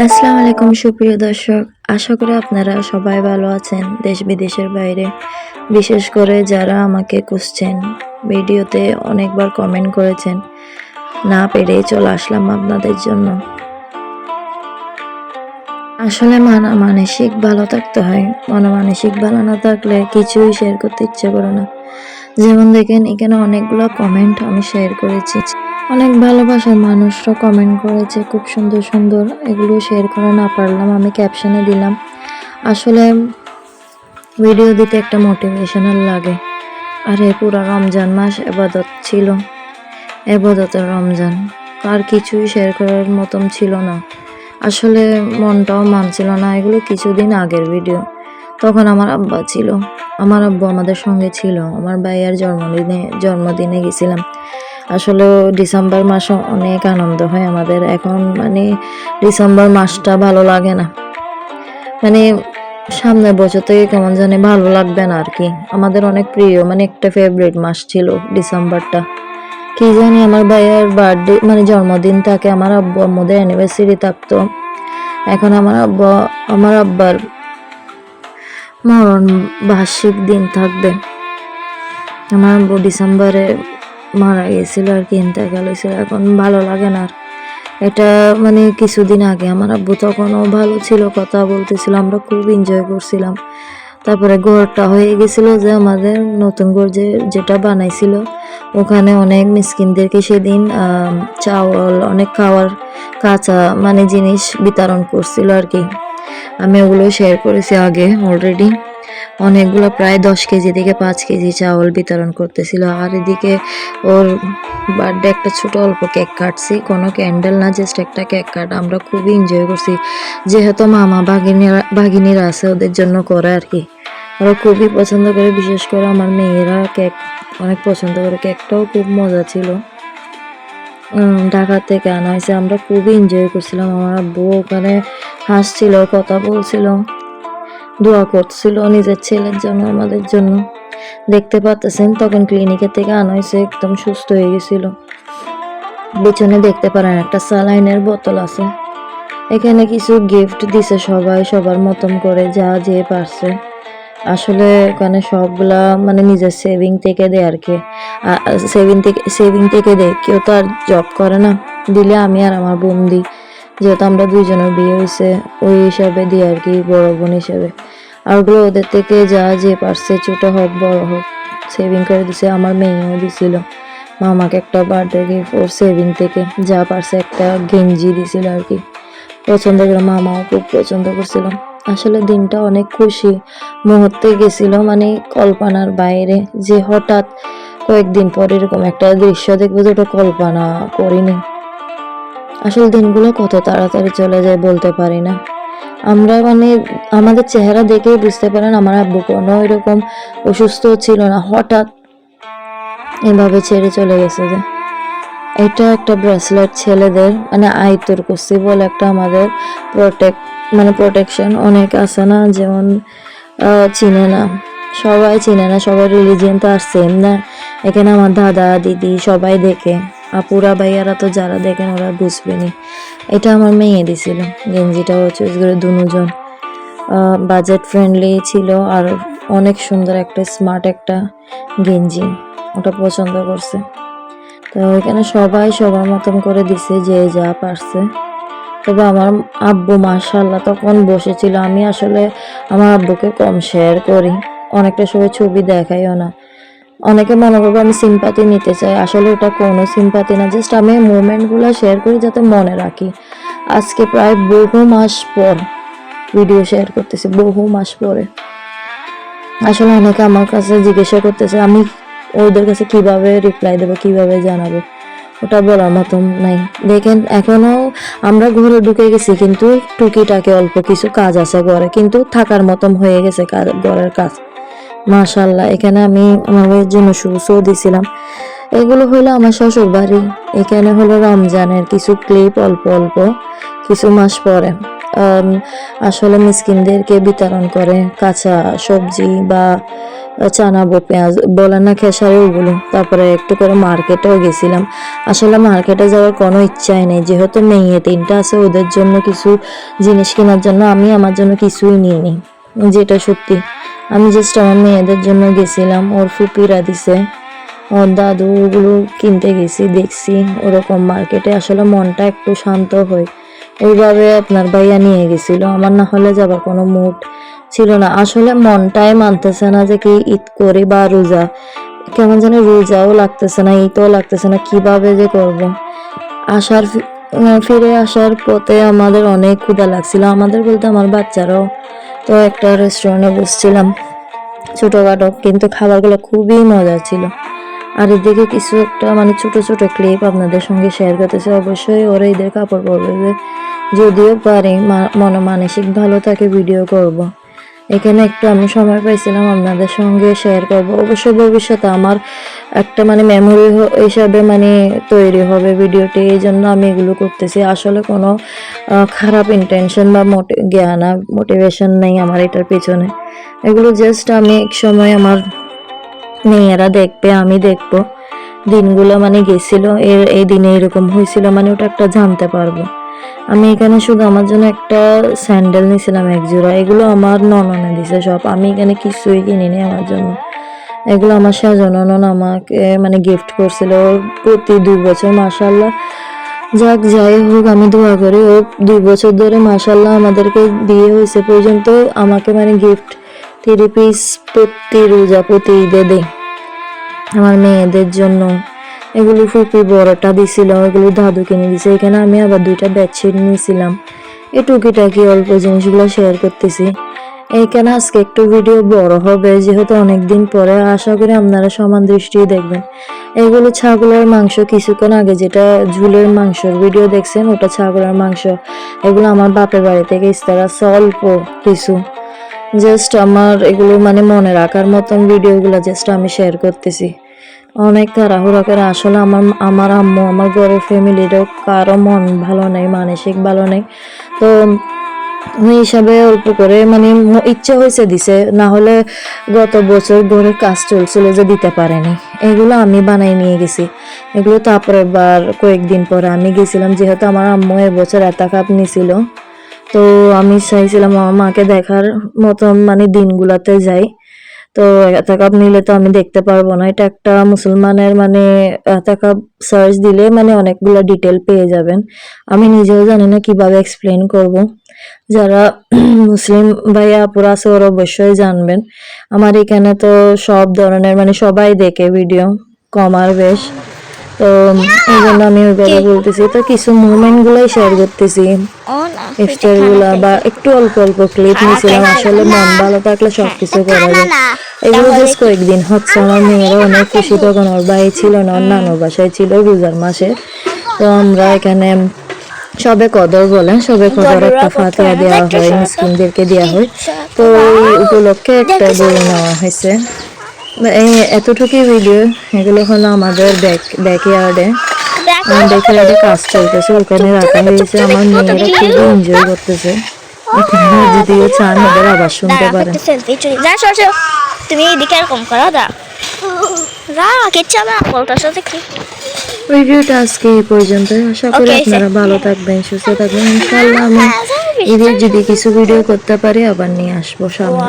আসসালামু আলাইকুম সুপ্রিয় দর্শক, আশা করি আপনারা সবাই ভালো আছেন দেশ বিদেশের বাইরে। বিশেষ করে যারা আমাকে খুঁজছেন, ভিডিওতে অনেকবার কমেন্ট করেছেন, না পেরেই চলে আসলাম আপনাদের জন্য। আসলে মানসিক ভালো থাকতে হয়, মানসিক ভালো না থাকলে কিছুই শেয়ার করতে ইচ্ছে করে না। যেমন দেখেন এখানে অনেকগুলো কমেন্ট আমি শেয়ার করেছি, অনেক ভালোবাসার মানুষরা কমেন্ট করেছে খুব সুন্দর সুন্দর, এগুলো শেয়ার করা না পারলাম, আমি ক্যাপশনে দিলাম। আসলে ভিডিও দিতে একটা মোটিভেশনাল লাগে। আরে পুরা রমজান মাস এবাদত ছিল, এবাদতের রমজান, আর কিছুই শেয়ার করার মতন ছিল না। আসলে মনটাও মানছিল না, এগুলো কিছুদিন আগের ভিডিও। তখন আমার আব্বা ছিল, আমার আব্বু আমাদের সঙ্গে ছিল, আমার ভাইয়ার জন্মদিনে গেছিলাম। আসলে ডিসেম্বর মাসে অনেক আনন্দ হয় আমাদের, এখন মানে ডিসেম্বর মাসটা ভালো লাগে না, মানে সামনের বছর থেকে কেমন জানি ভালো লাগবে না আর কি। আমাদের অনেক প্রিয়, মানে একটা ফেভারিট মাস ছিল ডিসেম্বরটা। কি জানি আমার ভাইয়ার বার্থডে মানে জন্মদিন থাকে, আমার আব্বু আম্মুদের অ্যানিভার্সারি থাকতো। এখন আমার আব্বার মরণ বার্ষিক দিন থাকবে। আমার আব্বু ডিসেম্বরে মারা গেছিল আর কি, ইন্তেকাল হয়েছিল। এখন ভালো লাগে না আর। এটা মানে কিছুদিন আগে আমার আব্বু তখনও ভালো ছিল, কথা বলতেছিল, আমরা খুব এনজয় করছিলাম। তারপরে ঘরটা হয়ে গেছিল যে আমাদের নতুন ঘর যেটা বানাইছিল, ওখানে অনেক মিসকিনদেরকে সেদিন চাউল, অনেক খাওয়ার কাঁচা মানে জিনিস বিতরণ করছিল আর কি। আমি ওগুলো শেয়ার করেছি আগে অলরেডি। অনেকগুলো প্রায় 10 কেজি থেকে 5 কেজি চাউল বিতরণ করতেছিল। আর এদিকে ওর বার্থডে একটা ছোট অল্প কেক কাটছি, কোনো ক্যান্ডেল না, জাস্ট একটা কেক কাট। আমরা খুবই এনজয় করছি, যেহেতু মামা ভাগিনীরা আছে ওদের জন্য করে আর কি। ওরা খুবই পছন্দ করে, বিশেষ করে আমার মেয়েরা কেক অনেক পছন্দ করে। কেকটাও খুব মজা ছিল, ঢাকা থেকে আনা হয়েছে। আমরা খুবই এনজয় করছিলাম। আমার আব্বু ওখানে হাসছিল, কথা বলছিল, দোয়া করছিল নিজের ছেলের জন্য, আমাদের জন্য। দেখতে পাচ্ছেন তখন ক্লিনিকের থেকে আনা হয়েছে, একদম সুস্থ হয়ে গেছিল। পিছনে দেখতে পারেন একটা স্যালাইনের বোতল আছে। এখানে কিছু গিফট দিছে সবাই সবার মতন করে, যা যে পারছে। আসলে ওখানে সবগুলা মানে নিজের সেভিং থেকে দেয় আর কি, সেভিং থেকে দেয়। কেউ তো আর জব করে না, দিলে আমি আর আমার বোন দিই, যেহেতু আমরা দুইজনের বিয়ে হয়েছে ওই হিসাবে দিই আর কি, বড় বোন হিসাবে। আর ওগুলো ওদের থেকে যা যে পারছে, ছোট হোক বড় হোক, সেভিং করে দিছে। আমার মেয়েও দিছিল মামাকে একটা বার্থডে গিফট, ওর সেভিং থেকে যা পারছে একটা গেঞ্জি দিছিল আর কি, পছন্দ করে। মামাও খুব পছন্দ করছিল। আসলে দিনটা অনেক খুশি মুহূর্তে গেছিল, মানে কল্পনার বাইরে, যে হঠাৎ কয়েকদিন পর এরকম একটা দৃশ্য দেখবো, যেটা কল্পনা করিনি। আসলে দিনগুলো কত তাড়াতাড়ি চলে যায় বলতে পারি না। আমরা মানে আমাদের চেহারা দেখেই বুঝতে পারেন আমার আব্বু কোনো এরকম অসুস্থ ছিল না, হঠাৎ এভাবে ছেড়ে চলে গেছে। যে এটা একটা ব্রেসলেট ছেলেদের, মানে আইতর কুস্তি বলে একটা আমাদের প্রোটেকশন অনেক আছে না, যেমন চিনে না, সবাই চিনে না, সবার রিলিজিয়ন তো আর সেম না। এখানে আমার দাদা দিদি সবাই দেখে, আপুরা ভাইয়ারা তো যারা দেখেন ওরা বুঝবেনি। এটা আমার মেয়ে দিছিল গেঞ্জিটাও চুজ করে, দুজন বাজেট ফ্রেন্ডলি ছিল, আর অনেক সুন্দর একটা স্মার্ট একটা গেঞ্জি, ওটা পছন্দ করছে। তো এখানে সবাই সবার মতন করে দিছে, যে যা পারছে। তবে আমার আব্বু মাশাআল্লাহ তখন বসেছিল। আমি আসলে আমার আব্বুকে কম শেয়ার করি, অনেকটা সময় ছবি দেখাইও না। অনেকে মনে করবে আমি সিম্পাতি নিতে চাই, আসলে ওটা কোনো সিম্পাতি না, জাস্ট আমি মোমেন্টগুলো শেয়ার করি যাতে মনে রাখি। আজকে প্রায় বহু মাস পর ভিডিও শেয়ার করতেছি, বহু মাস পরে। আসলে অনেকে আমার কাছে জিজ্ঞাসা করতেছে, আমি ওদের কাছে কিভাবে রিপ্লাই দেবো, কিভাবে জানাবো, ওটা বলার মতন নাই। দেখেন এখনো আমরা ঘরে ঢুকে গেছি, কিন্তু টুকিটাকে অল্প কিছু কাজ আছে ঘরে, কিন্তু থাকার মতন হয়ে গেছে ঘরের কাজ। মাশাআল্লাহ, এখানে আমি আমার ভাইয়ের জন্য শুজও দিছিলাম। এগুলো হলো আমার শ্বশুর বাড়ি। এখানে হলো রমজানের কিছু ক্লিপ, অল্প অল্প কিছু মাস পরে আসলে মিসকিনদেরকে বিতরণ করে কাঁচা সবজি বা চানাবো, পেঁয়াজ বলে না খেসারি, ওগুলো। তারপরে একটু করে মার্কেটেও গেছিলাম। আসলে মার্কেটে যাওয়ার কোনো ইচ্ছাই নেই, যেহেতু মেয়ে 3টা আছে, ওদের জন্য কিছু জিনিস কেনার জন্য আমি আমার জন্য কিছুই নিইনি, যেটা সত্যি। আমি জাস্ট আমার মেয়েদের জন্য গেছিলাম, ওর ফুপিরা দিছে, ওর দাদু, ওগুলো কিনতে গেছি, দেখছি ওরকম মার্কেটে আসলে মনটা একটু শান্ত হয়। ওইভাবে আপনার ভাইয়া নিয়ে গেছিল, আমার না হলে যাবার কোনো মুড ছিল না। আসলে মনটাই মানতেছে না যে কি ঈদ করি বা রোজা, কেমন যেন রোজাও লাগতেছে না, ঈদও লাগতেছে না, কিভাবে যে করব। ফিরে আসার পথে আমাদের অনেক ক্ষুধা লাগছিল, আমাদের বলতে আমার বাচ্চারাও। তো একটা রেস্টুরেন্টে বসছিলাম ছোটখাটো, কিন্তু খাবারগুলো খুবই মজা ছিল। আর এদিকে কিছু একটা মানে ছোট ছোট ক্লিপ আপনাদের সঙ্গে শেয়ার করতেছে। অবশ্যই ওরা ঈদের কাপড় পরবে, যদিও পারি মনে মানসিক ভালো থাকে ভিডিও করব। এখানে একটু আমি সময় পাইছিলাম আপনাদের সঙ্গে শেয়ার করব। অবশ্যই ভবিষ্যতে আমার একটা মানে মেমোরি হিসাবে মানে তৈরি হবে ভিডিওটি, এই জন্য আমি এগুলো করতেছি। আসলে কোনো খারাপ ইন্টেনশন বা মোটিভেশন নেই আমার এটার পেছনে। এগুলো জাস্ট আমি এক সময় আমার মেয়েরা দেখবে, আমি দেখবো দিনগুলো মানে গেছিল, এই দিনে এরকম হয়েছিল, মানে ওটা একটা জানতে পারবো। আমি এখানে শুধু আমার জন্য একটা স্যান্ডেল নিয়েছিলাম 1 জোড়া, এগুলো আমার নননে দিছে সব, আমি এখানে কিছুই কিনিনি আমার জন্য। এগুলো আমার ননন আমাকে মানে গিফট করছিল প্রতি 2 বছর, মাশাল্লাহ। যাক যাই হোক, আমি দোয়া করি ও 2 বছর ধরে মাশাল্লাহ আমাদেরকে বিয়ে হয়েছে পর্যন্ত আমাকে মানে গিফট 3 পিস প্রতি রোজা প্রতি ঈদে দেয় আমার মেয়েদের জন্য। এগুলো ফুপি বড়টা দিছিল, এগুলো দাদু কিনে দিছে। এখানে আমি আবার 2টা বেডশিট নিয়েছিলাম। এই টুকিটাকি অল্প জিনিসগুলো শেয়ার করতেছি। এইখানে আজকে একটু ভিডিও বড় হবে, যেহেতু অনেকদিন পরে, আশা করি আপনারা সমান দৃষ্টি দেখবেন। এগুলো ছাগলের মাংস, কিছুক্ষণ আগে যেটা ঝুলের মাংসর ভিডিও দেখছেন ওটা ছাগলের মাংস। এগুলো আমার বাপের বাড়ি থেকে ইস্তার আছে অল্প কিছু, জাস্ট আমার এগুলো মানে মনে রাখার মতন ভিডিওগুলো জাস্ট আমি শেয়ার করতেছি। অনেক তাড়াহুড়া করে, আসলে আমার আম্মু, আমার ঘরের ফ্যামিলিরও কারো মন ভালো নেই, মানসিক ভালো নেই। তো ওই হিসাবে অল্প করে মানে ইচ্ছা হয়েছে দিছে, না হলে গত বছর ঘরে কাজ চলছিল যে দিতে পারেনি। এগুলো আমি বানাই নিয়ে গেছি। এগুলো তারপরে বার কয়েকদিন পরে আমি গেছিলাম, যেহেতু আমার আম্মু এবছর এতাকাপ নিছিল। তো আমি চাইছিলাম আমার মাকে দেখার মতন মানে দিনগুলাতে যাই। তো এতাকাপ নিলে তো আমি দেখতে পারবো না, এটা একটা মুসলমানের মানে এতাকাপ সার্চ দিলে মানে অনেকগুলো ডিটেল পেয়ে যাবেন। আমি নিজেও জানি না কিভাবে এক্সপ্লেন করব। যারা মুসলিম ভাইয়া আপুরা আছে ওরা অবশ্যই জানবেন। আমার এখানে তো সব ধরনের মানে সবাই দেখে ভিডিও, কম আর বেশ। তো এই জন্য আমি ওইভাবে বলতেছি, তো কিছু মুভমেন্ট গুলাই শেয়ার করতেছি, ইফতার গুলা বা একটু অল্প অল্প ক্লিপ নিয়েছিলাম। আসলে মন ভালো থাকলে সবকিছু করা যায়। এগুলো জাস্ট কয়েকদিন হচ্ছে, আমার মেয়েরা অনেক খুশি, তখন ওর ভাই ছিল না, ওর নানুর বাসায় ছিল রোজার মাসে। তো আমরা এখানে সবে কদর বলে, সবে কদর একটা ফাতিহা দেওয়া হয়, মিসকিনদেরকে দেওয়া হয়। তো এই উপলক্ষে একটা বই নেওয়া হয়েছে। এই এতটুকুই ভিডিও। এগুলো হলো আমাদের ব্যাকইয়ার্ডে কাজ চলতেছে, ওখানে রাখা হয়েছে। আমার মেয়েরা খুবই এনজয় করতেছে। এখানে যদিও চান ওদের আবার শুনতে পারেন। তুমি এদিকে এরকম করো, কিচ্ছু আমার বলতে সাথে কি ভিডিওটা আজকে এই পর্যন্ত। আশা করি আপনারা ভালো থাকবেন, সুস্থ থাকবেন। ইনশাআল্লাহ আমি ঈদের যদি কিছু ভিডিও করতে পারি আবার নিয়ে আসবো সামনে।